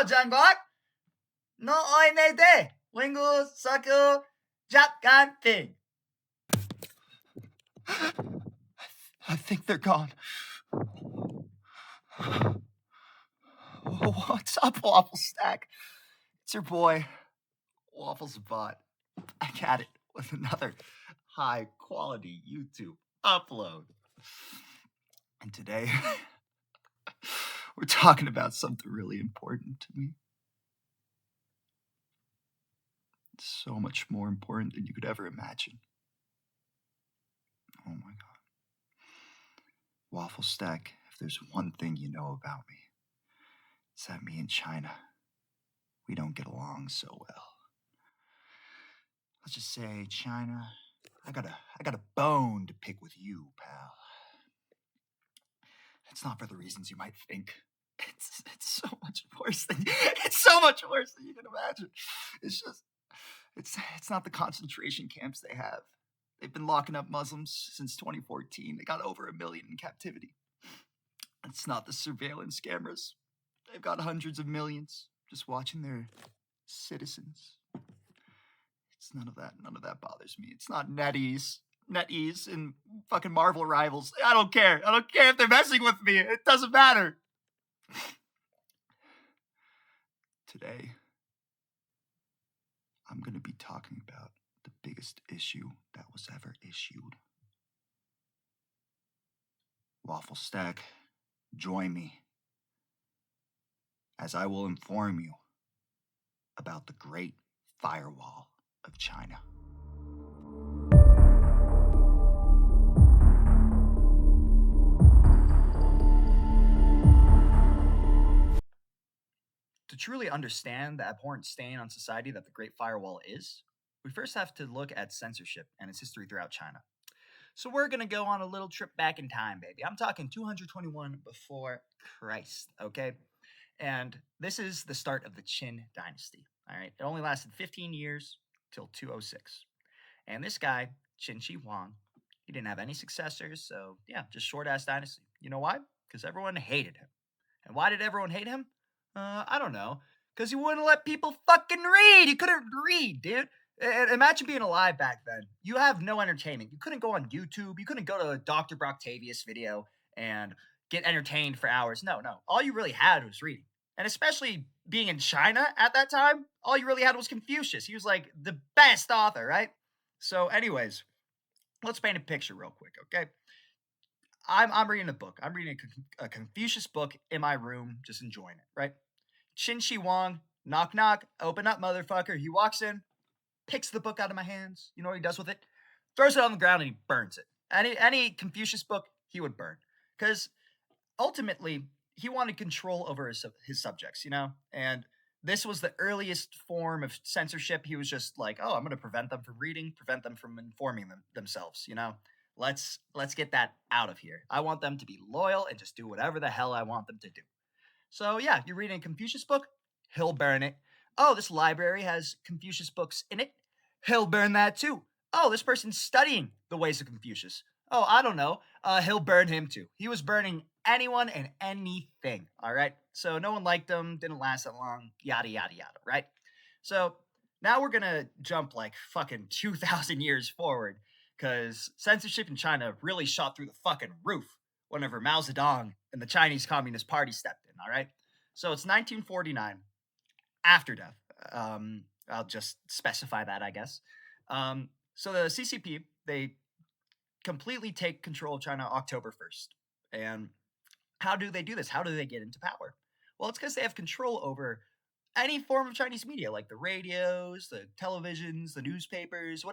장관. 너 어이네대. 윙구 사쿠 잡간핑. I think they're gone. What's up, Waffle Stack? It's your boy, Waffles Bot, back at it with another high-quality YouTube upload. And today, we're talking about something really important to me. So much more important than you could ever imagine. Oh my God. Waffle Stack, if there's one thing you know about me, it's that me and China, we don't get along so well. Let's just say, China, I got a bone to pick with you, pal. It's not for the reasons you might think. It's so much worse than you can imagine. It's just it's not the concentration camps they have. They've been locking up Muslims since 2014. They got over 1 million in captivity. It's not the surveillance cameras. They've got hundreds of millions just watching their citizens. It's none of that. None of that bothers me. It's not NetEase and fucking Marvel Rivals. I don't care. I don't care if they're messing with me. It doesn't matter. Today, I'm going to be talking about the biggest issue that was ever issued. Waffle Stack, join me as I will inform you about the Great Firewall of China. To truly understand the abhorrent stain on society that the Great Firewall is, we first have to look at censorship and its history throughout China. So we're going to go on a little trip back in time, baby. I'm talking 221 before Christ, okay? And this is the start of the Qin dynasty, all right? It only lasted 15 years till 206. And this guy, Qin Shi Huang, he didn't have any successors, so yeah, just short-ass dynasty. You know why? Because everyone hated him. And why did everyone hate him? I don't know. Because he wouldn't let people fucking read. He couldn't read, dude. Imagine being alive back then. You have no entertainment. You couldn't go on YouTube. You couldn't go to a Dr. Broctavius video and get entertained for hours. No. All you really had was reading. And especially being in China at that time, all you really had was Confucius. He was like the best author, right? So anyways, let's paint a picture real quick, okay? I'm reading a book. I'm reading a Confucius book in my room, just enjoying it, right? Qin Shi Huang, knock knock, open up, motherfucker. He walks in, picks the book out of my hands. You know what he does with it? Throws it on the ground and he burns it. Any Confucius book, he would burn. Because ultimately, he wanted control over his subjects, you know? And this was the earliest form of censorship. He was just like, oh, I'm going to prevent them from reading, prevent them from informing themselves, you know? Let's get that out of here. I want them to be loyal and just do whatever the hell I want them to do. So yeah, you're reading a Confucius book, he'll burn it. Oh, this library has Confucius books in it, he'll burn that too. Oh, this person's studying the ways of Confucius. Oh, I don't know. He'll burn him too. He was burning anyone and anything, all right? So no one liked him, didn't last that long, yada, yada, yada, right? So now we're going to jump like fucking 2,000 years forward because censorship in China really shot through the fucking roof whenever Mao Zedong and the Chinese Communist Party stepped in, all right? So it's 1949, after death. I'll just specify that, I guess. So the CCP, they completely take control of China October 1st. And how do they do this? How do they get into power? Well, it's because they have control over any form of Chinese media, like the radios, the televisions, the newspapers,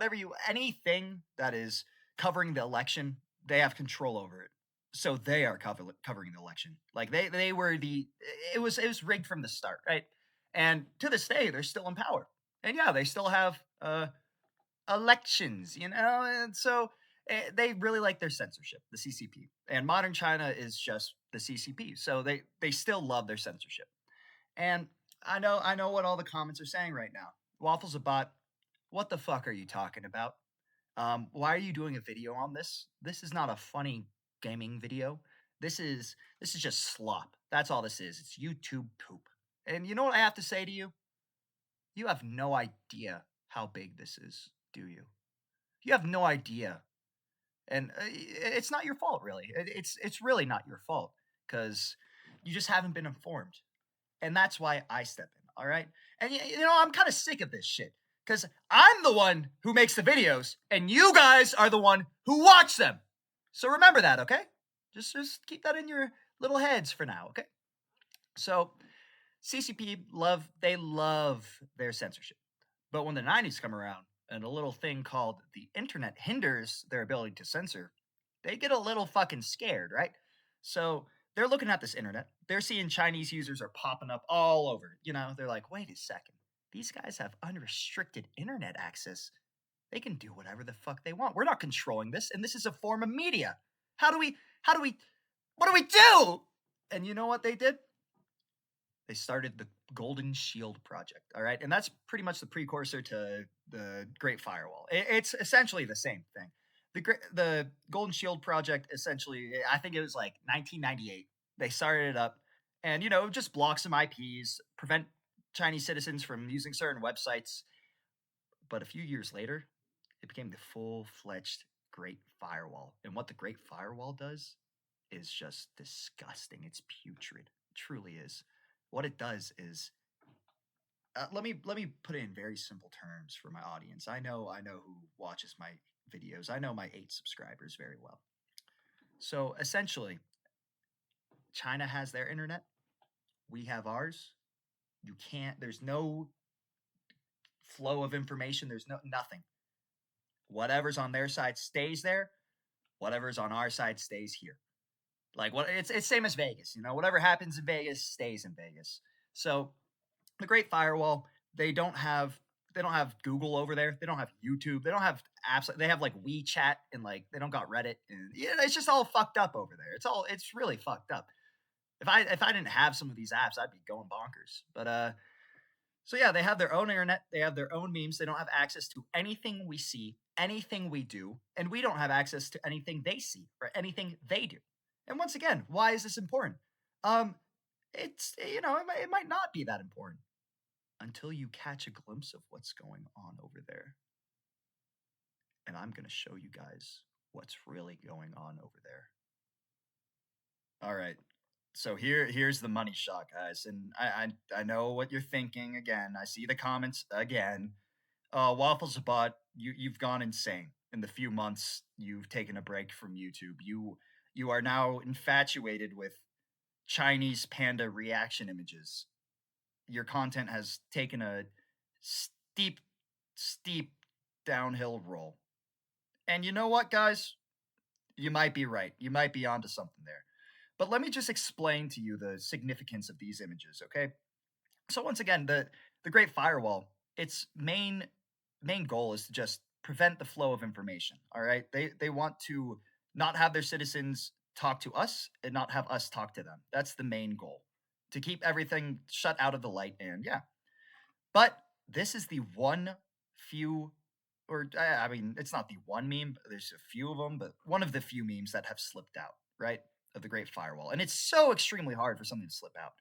anything that is covering the election, they have control over it. So they are covering the election. Like they were it was rigged from the start, right? And to this day, they're still in power. And yeah, they still have elections, you know? And so they really like their censorship, the CCP. And modern China is just the CCP. So they still love their censorship. And I know what all the comments are saying right now. Waffles a bot, what the fuck are you talking about? Why are you doing a video on this? This is not a funny gaming video. This is just slop. That's all this is. It's YouTube poop. And you know what I have to say to you? You have no idea how big this is, do you? You have no idea. And it's not your fault, really. It's really not your fault because you just haven't been informed. And that's why I step in, all right? And you know, I'm kind of sick of this shit because I'm the one who makes the videos and you guys are the one who watch them. So remember that, okay? Just keep that in your little heads for now, okay? So CCP love their censorship. But when the 90s come around and a little thing called the internet hinders their ability to censor, they get a little fucking scared, right? So they're looking at this internet. They're seeing Chinese users are popping up all over. You know, they're like, wait a second. These guys have unrestricted internet access. They can do whatever the fuck they want. We're not controlling this, and this is a form of media. How do we, what do we do? And you know what they did? They started the Golden Shield Project, all right? And that's pretty much the precursor to the Great Firewall. It's essentially the same thing. The Golden Shield Project, essentially, I think it was like 1998. They started it up, and you know, just block some IPs, prevent Chinese citizens from using certain websites. But a few years later, it became the full-fledged Great Firewall. And what the Great Firewall does is just disgusting. It's putrid. It truly is. What it does is let me put it in very simple terms for my audience. I know who watches my videos. I know my 8 subscribers very well. So essentially, China has their internet. We have ours. You can't. There's no flow of information. There's nothing. Whatever's on their side stays there. Whatever's on our side stays here. Like what it's same as Vegas. You know, whatever happens in Vegas stays in Vegas. So the Great Firewall, they don't have Google over there. They don't have YouTube. They don't have apps. They have like WeChat and like they don't got Reddit. And yeah, it's just all fucked up over there. It's really fucked up. If I didn't have some of these apps, I'd be going bonkers. But so yeah, they have their own internet. They have their own memes. They don't have access to anything we see, anything we do, and we don't have access to anything they see or anything they do. And once again, why is this important? It's you know it might not be that important until you catch a glimpse of what's going on over there. And I'm going to show you guys what's really going on over there. All right. So here's the money shot, guys. And I know what you're thinking again. I see the comments again. Waffles Bot, you've gone insane in the few months you've taken a break from YouTube. You are now infatuated with Chinese panda reaction images. Your content has taken a steep downhill roll. And you know what, guys? You might be right. You might be onto something there. But let me just explain to you the significance of these images, okay? So once again, the Great Firewall, its main goal is to just prevent the flow of information, all right? They want to not have their citizens talk to us and not have us talk to them. That's the main goal. To keep everything shut out of the light and yeah. But this is the one few, or I mean, it's not the one meme. There's a few of them, but one of the few memes that have slipped out, right, of the Great Firewall. And it's so extremely hard for something to slip out.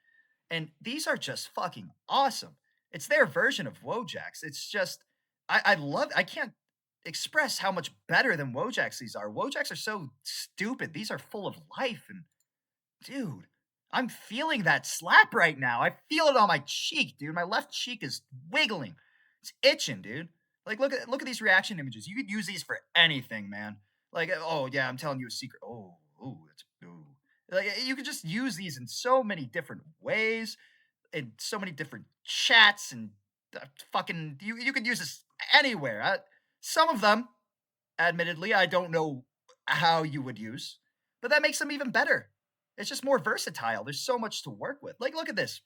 And these are just fucking awesome. It's their version of Wojaks. It's just, I love, I can't express how much better than Wojaks these are. Wojaks are so stupid. These are full of life. And dude, I'm feeling that slap right now. I feel it on my cheek, dude. My left cheek is wiggling. It's itching, dude. Like look at these reaction images. You could use these for anything, man. Like, oh yeah, I'm telling you a secret. Oh, it's ooh. Like you could just use these in so many different ways, in so many different chats, and fucking you could use this anywhere. Some of them, admittedly, I don't know how you would use, but that makes them even better. It's just more versatile. There's so much to work with. Like, look at this.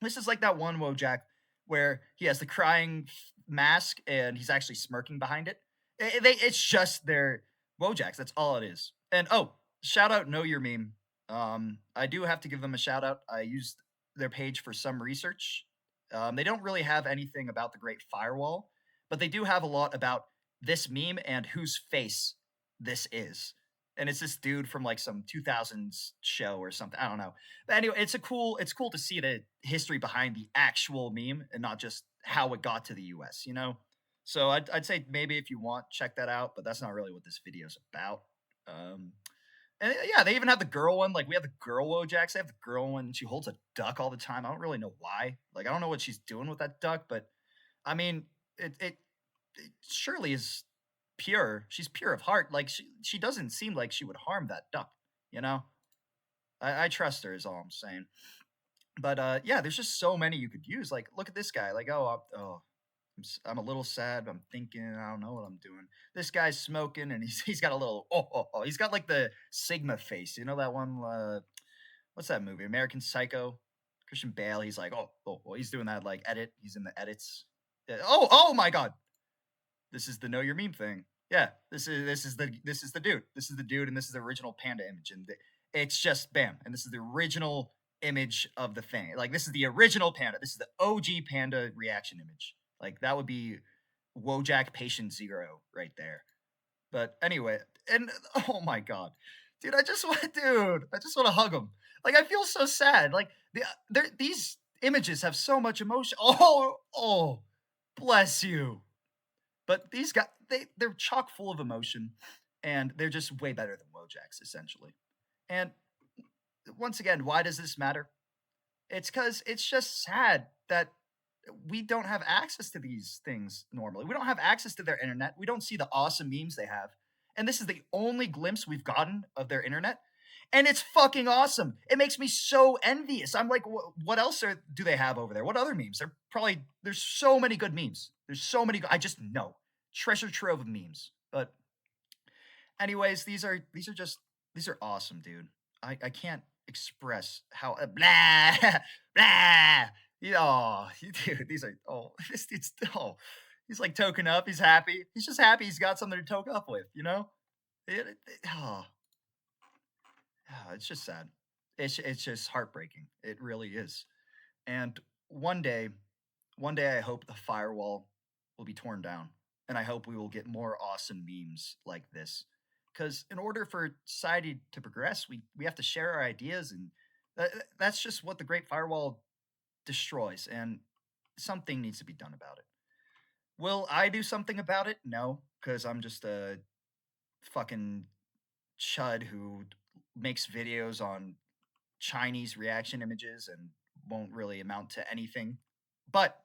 This is like that one Wojak where he has the crying mask and he's actually smirking behind it. It's just their Wojaks. That's all it is. And oh, shout out Know Your Meme. I do have to give them a shout out. I used their page for some research. They don't really have anything about the Great Firewall, but they do have a lot about this meme and whose face this is. and it's this dude from like some 2000s show or something. I don't know. But anyway, it's cool to see the history behind the actual meme and not just how it got to the US, you know? So I'd say maybe if you want, check that out, but that's not really what this video is about. Um, and yeah, they even have the girl one. Like we have the girl Wojaks. They have the girl one. She holds a duck all the time. I don't really know why. Like I don't know what she's doing with that duck, but I mean, it surely is pure. She's pure of heart. Like she doesn't seem like she would harm that duck. You know, I trust her. Is all I'm saying. But yeah, there's just so many you could use. Like look at this guy. Like I'm a little sad. I'm thinking I don't know what I'm doing. This guy's smoking and he's got a little he's got like the Sigma face. You know that one? What's that movie? American Psycho. Christian Bale. He's like he's doing that like edit. He's in the edits. Oh my God. This is the know your meme thing. Yeah, this is the dude. This is the dude, and this is the original panda image, and it's just bam. And this is the original image of the thing. Like this is the original panda. This is the OG panda reaction image. Like that would be Wojak Patient Zero right there. But anyway, and oh my God, dude, I just want to hug him. Like I feel so sad. Like these images have so much emotion. Oh, bless you. But these guys, they're chock full of emotion, and they're just way better than Wojaks, essentially. And once again, why does this matter? It's because it's just sad that we don't have access to these things normally. We don't have access to their internet. We don't see the awesome memes they have. And this is the only glimpse we've gotten of their internet. And it's fucking awesome. It makes me so envious. I'm like, what else do they have over there? What other memes? There's so many good memes. There's so many. I just know treasure trove of memes. But anyways, these are awesome, dude. I can't express how blah blah. Dude, these are this dude's he's like token up. He's happy. He's just happy. He's got something to token up with. You know. It's just sad. It's just heartbreaking. It really is. And one day, I hope the firewall will be torn down, and I hope we will get more awesome memes like this. Because in order for society to progress, we have to share our ideas, and that's just what the Great Firewall destroys. And something needs to be done about it. Will I do something about it? No, because I'm just a fucking chud who makes videos on Chinese reaction images and won't really amount to anything. But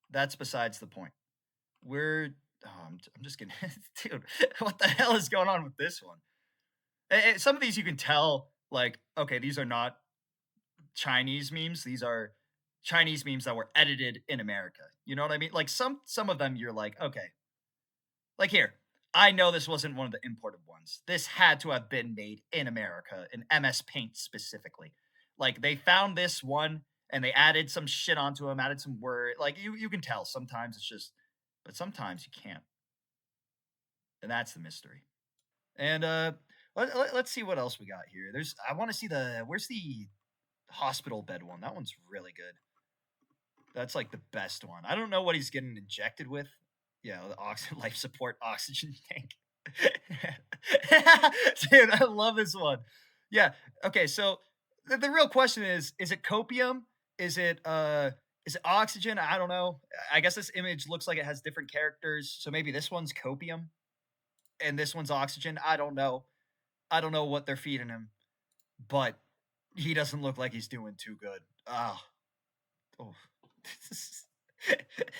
that's besides the point. I'm just kidding. Dude, what the hell is going on with this one? Some of these you can tell, like, okay, these are not Chinese memes. These are Chinese memes that were edited in America. You know what I mean? Like some of them you're like, okay. Like here, I know this wasn't one of the imported ones. This had to have been made in America, in MS Paint specifically. Like they found this one and they added some shit onto them, added some word. Like you can tell sometimes it's just, but sometimes you can't. And that's the mystery. And let's see what else we got here. I want to see where's the hospital bed one? That one's really good. That's like the best one. I don't know what he's getting injected with. Yeah, the life support oxygen tank. Dude, I love this one. Yeah. Okay, so the real question is it copium? Is it oxygen? I don't know. I guess this image looks like it has different characters. So maybe this one's copium and this one's oxygen. I don't know. I don't know what they're feeding him. But he doesn't look like he's doing too good. Oh.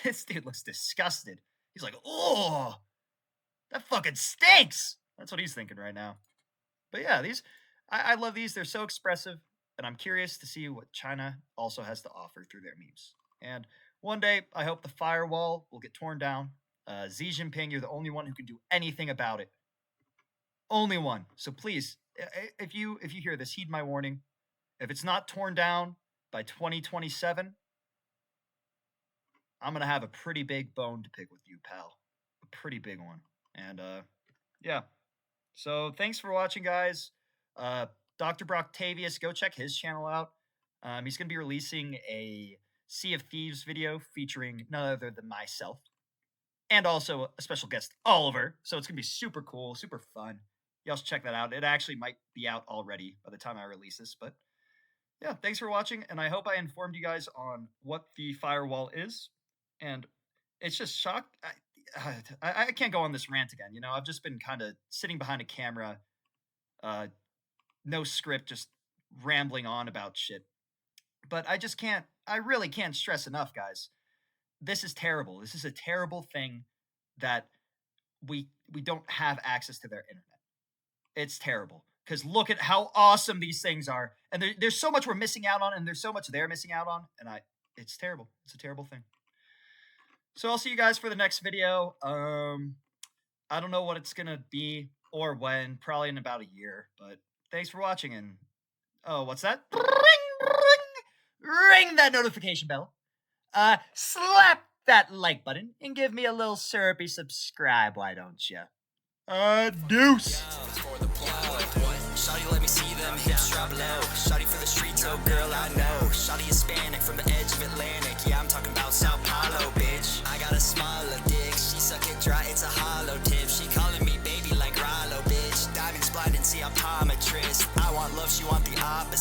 This dude looks disgusted. He's like, oh, that fucking stinks. That's what he's thinking right now. But yeah, I love these. They're so expressive, and I'm curious to see what China also has to offer through their memes. And one day, I hope the firewall will get torn down. Xi Jinping, you're the only one who can do anything about it. Only one. So please, if you hear this, heed my warning. If it's not torn down by 2027, I'm going to have a pretty big bone to pick with you, pal. A pretty big one. And yeah. So thanks for watching, guys. Dr. Broctavius, go check his channel out. He's going to be releasing a Sea of Thieves video featuring none other than myself. And also a special guest, Oliver. So it's going to be super cool, super fun. y'all should check that out. It actually might be out already by the time I release this, but yeah, thanks for watching, and I hope I informed you guys on what the firewall is. And it's just shocked. I can't go on this rant again. You know, I've just been kind of sitting behind a camera, no script, just rambling on about shit. But I really can't stress enough, guys. This is terrible. This is a terrible thing that we don't have access to their internet. It's terrible. Because look at how awesome these things are. And there's so much we're missing out on, and there's so much they're missing out on. And it's terrible. It's a terrible thing. So I'll see you guys for the next video. I don't know what it's going to be or when. Probably in about a year. But thanks for watching. And, oh, what's that? Ring that notification bell. Slap that like button. And give me a little syrupy subscribe, why don't you? Deuce. Shawty, let me see them hips drop low. Shawty for the streets, oh girl, I know. Shawty Hispanic from the edge of Atlantic. Yeah, I'm talking about Sao Paulo, bitch. I got a small dick, she suck it dry, it's a hollow tip. She calling me baby like Rollo, bitch. Diamonds blind and see, I'm optometrist. I want love, she want the opposite.